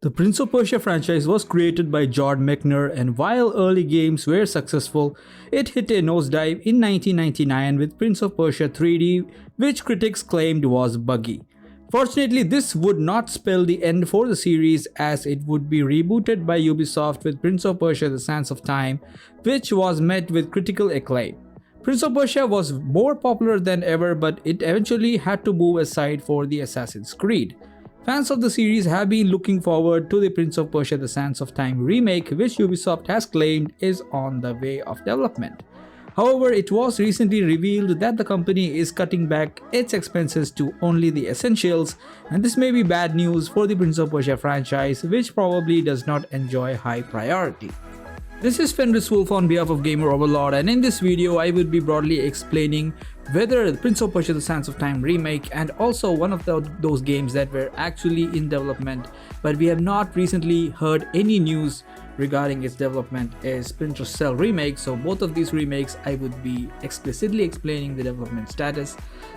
The Prince of Persia franchise was created by John McNair, and while early games were successful, it hit a nosedive in 1999 with Prince of Persia 3D, which critics claimed was buggy. Fortunately, this would not spell the end for the series, as it would be rebooted by Ubisoft with Prince of Persia: The Sands of Time, which was met with critical acclaim. Prince of Persia was more popular than ever, but it eventually had to move aside for the Assassin's Creed. Fans of the series have been looking forward to the Prince of Persia: The Sands of Time remake, which Ubisoft has claimed is on the way of development. However, it was recently revealed that the company is cutting back its expenses to only the essentials, and this may be bad news for the Prince of Persia franchise, which probably does not enjoy high priority. This is Fenris Wolf on behalf of Gamer Overlord, and in this video I will be broadly explaining whether the Prince of Persia: The Sands of Time remake and also one of those games that were actually in development but we have not recently heard any news regarding its development is Splinter Cell Remake. So both of these remakes I would be explicitly explaining the development status.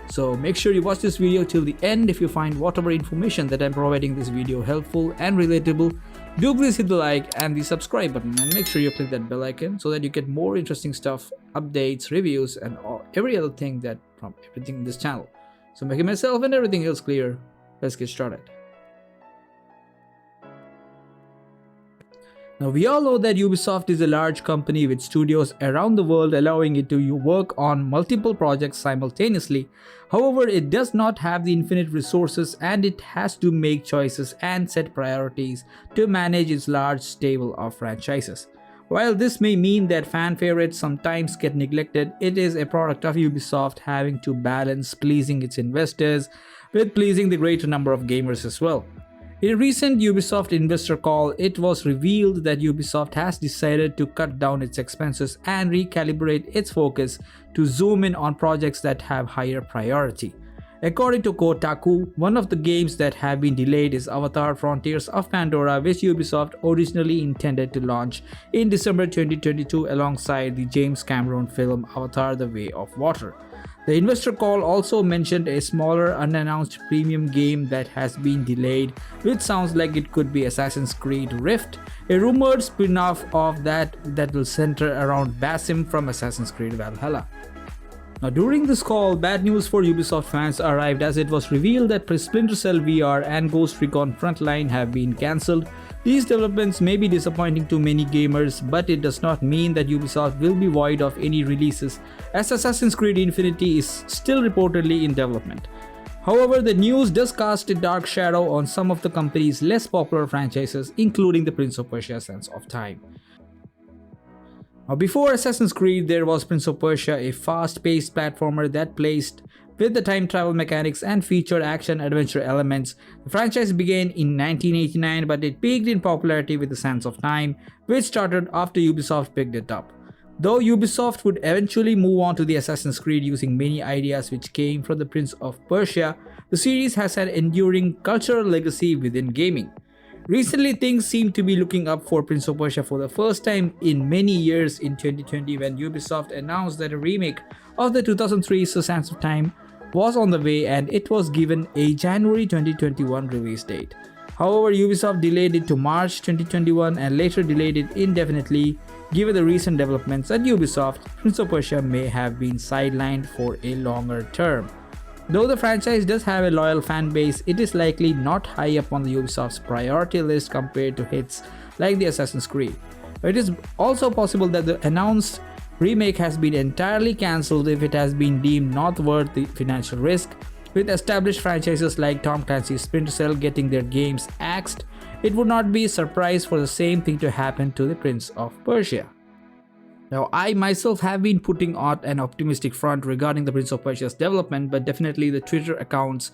So make sure you watch this video till the end. If you find whatever information that I'm providing this video helpful and relatable, do please hit the like and the subscribe button, and make sure you click that bell icon so that you get more interesting stuff, updates, reviews, and every other thing that from everything in this channel. So making myself and everything else clear, let's get started. Now, we all know that Ubisoft is a large company with studios around the world, allowing it to work on multiple projects simultaneously. However, it does not have the infinite resources, and it has to make choices and set priorities to manage its large stable of franchises. While this may mean that fan favorites sometimes get neglected, it is a product of Ubisoft having to balance pleasing its investors with pleasing the greater number of gamers as well. In a recent Ubisoft investor call, it was revealed that Ubisoft has decided to cut down its expenses and recalibrate its focus to zoom in on projects that have higher priority. According to Kotaku, one of the games that have been delayed is Avatar: Frontiers of Pandora, which Ubisoft originally intended to launch in December 2022 alongside the James Cameron film Avatar: The Way of Water. The investor call also mentioned a smaller unannounced premium game that has been delayed, which sounds like it could be Assassin's Creed Rift, a rumored spin-off of that will center around Basim from Assassin's Creed Valhalla. Now, during this call, bad news for Ubisoft fans arrived, as it was revealed that Splinter Cell VR and Ghost Recon Frontline have been cancelled. These developments may be disappointing to many gamers, but it does not mean that Ubisoft will be void of any releases, as Assassin's Creed Infinity is still reportedly in development. However, the news does cast a dark shadow on some of the company's less popular franchises, including the Prince of Persia: Sands of Time. Now, before Assassin's Creed, there was Prince of Persia, a fast-paced platformer that placed with the time travel mechanics and featured action-adventure elements. The franchise began in 1989, but it peaked in popularity with the Sands of Time, which started after Ubisoft picked it up. Though Ubisoft would eventually move on to the Assassin's Creed using many ideas which came from the Prince of Persia, the series has an enduring cultural legacy within gaming. Recently, things seem to be looking up for Prince of Persia for the first time in many years in 2020, when Ubisoft announced that a remake of the 2003 Sands of Time was on the way, and it was given a January 2021 release date. However, Ubisoft delayed it to March 2021 and later delayed it indefinitely. Given the recent developments at Ubisoft, Prince of Persia may have been sidelined for a longer term. Though the franchise does have a loyal fan base, it is likely not high up on the Ubisoft's priority list compared to hits like the Assassin's Creed. It is also possible that the announced remake has been entirely cancelled if it has been deemed not worth the financial risk. With established franchises like Tom Clancy's Splinter Cell getting their games axed, it would not be a surprise for the same thing to happen to the Prince of Persia. Now, I myself have been putting out an optimistic front regarding the Prince of Persia's development, but definitely the Twitter accounts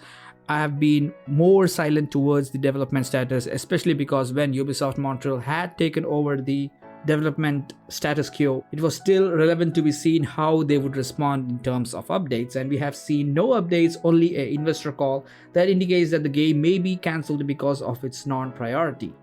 have been more silent towards the development status, especially because when Ubisoft Montreal had taken over the development status quo, it was still relevant to be seen how they would respond in terms of updates, and we have seen no updates, only an investor call that indicates that the game may be cancelled because of its non-priority.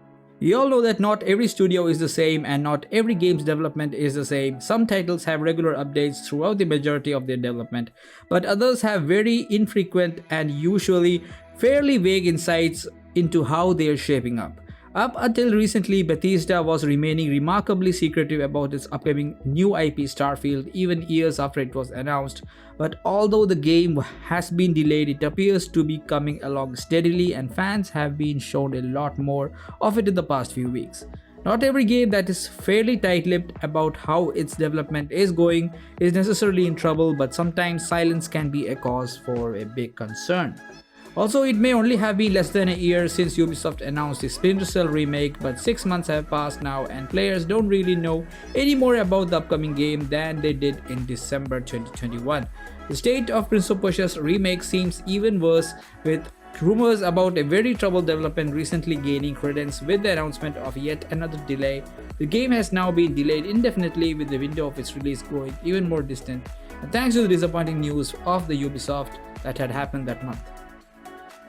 We all know that not every studio is the same and not every game's development is the same. Some titles have regular updates throughout the majority of their development, but others have very infrequent and usually fairly vague insights into how they are shaping up. Up until recently, Bethesda was remaining remarkably secretive about its upcoming new IP Starfield even years after it was announced, but although the game has been delayed, it appears to be coming along steadily and fans have been shown a lot more of it in the past few weeks. Not every game that is fairly tight-lipped about how its development is going is necessarily in trouble, but sometimes silence can be a cause for a big concern. Also, it may only have been less than a year since Ubisoft announced the Splinter Cell remake, but 6 months have passed now and players don't really know any more about the upcoming game than they did in December 2021. The state of Prince of Persia's remake seems even worse, with rumors about a very troubled development recently gaining credence with the announcement of yet another delay. The game has now been delayed indefinitely, with the window of its release growing even more distant, and thanks to the disappointing news of the Ubisoft that had happened that month.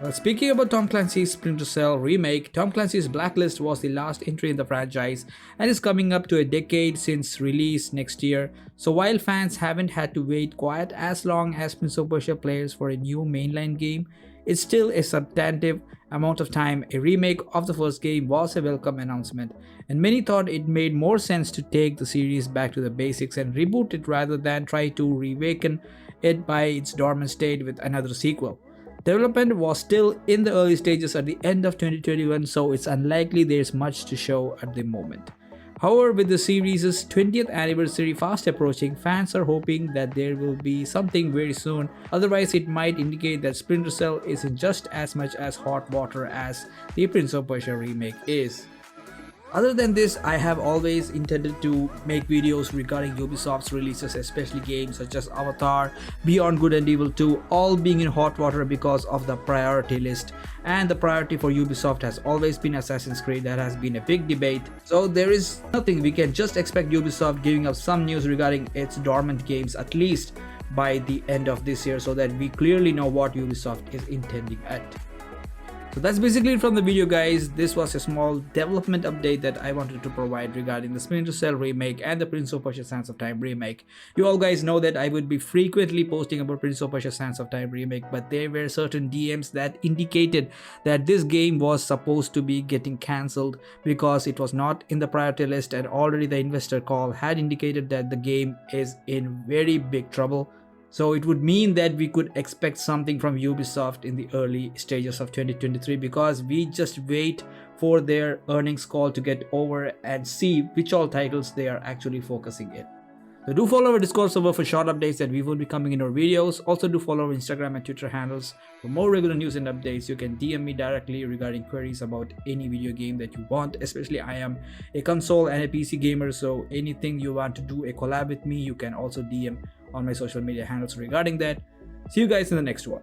Well, speaking about Tom Clancy's Splinter Cell remake, Tom Clancy's Blacklist was the last entry in the franchise and is coming up to a decade since release next year. So while fans haven't had to wait quite as long as Prince of Persia players for a new mainline game, it's still a substantive amount of time. A remake of the first game was a welcome announcement, and many thought it made more sense to take the series back to the basics and reboot it rather than try to reawaken it by its dormant state with another sequel. Development was still in the early stages at the end of 2021, so it's unlikely there's much to show at the moment. However, with the series' 20th anniversary fast approaching, fans are hoping that there will be something very soon, otherwise it might indicate that Splinter Cell isn't just as much as hot water as the Prince of Persia remake is. Other than this, I have always intended to make videos regarding Ubisoft's releases, especially games such as Avatar, Beyond Good and Evil 2, all being in hot water because of the priority list. And the priority for Ubisoft has always been Assassin's Creed. That has been a big debate. So there is nothing, we can just expect Ubisoft giving us some news regarding its dormant games at least by the end of this year, so that we clearly know what Ubisoft is intending at. So that's basically it from the video, guys. This was a small development update that I wanted to provide regarding the Splinter Cell remake and the Prince of Persia Sands of Time remake. You all guys know that I would be frequently posting about Prince of Persia Sands of Time remake, but there were certain DMs that indicated that this game was supposed to be getting cancelled because it was not in the priority list, and already the investor call had indicated that the game is in very big trouble. So it would mean that we could expect something from Ubisoft in the early stages of 2023, because we just wait for their earnings call to get over and see which all titles they are actually focusing in. So do follow our Discord server for short updates that we will be coming in our videos. Also do follow our Instagram and Twitter handles for more regular news and updates. You can DM me directly regarding queries about any video game that you want. Especially I am a console and a PC gamer, so anything you want to do a collab with me, you can also DM on my social media handles regarding that. See you guys in the next one.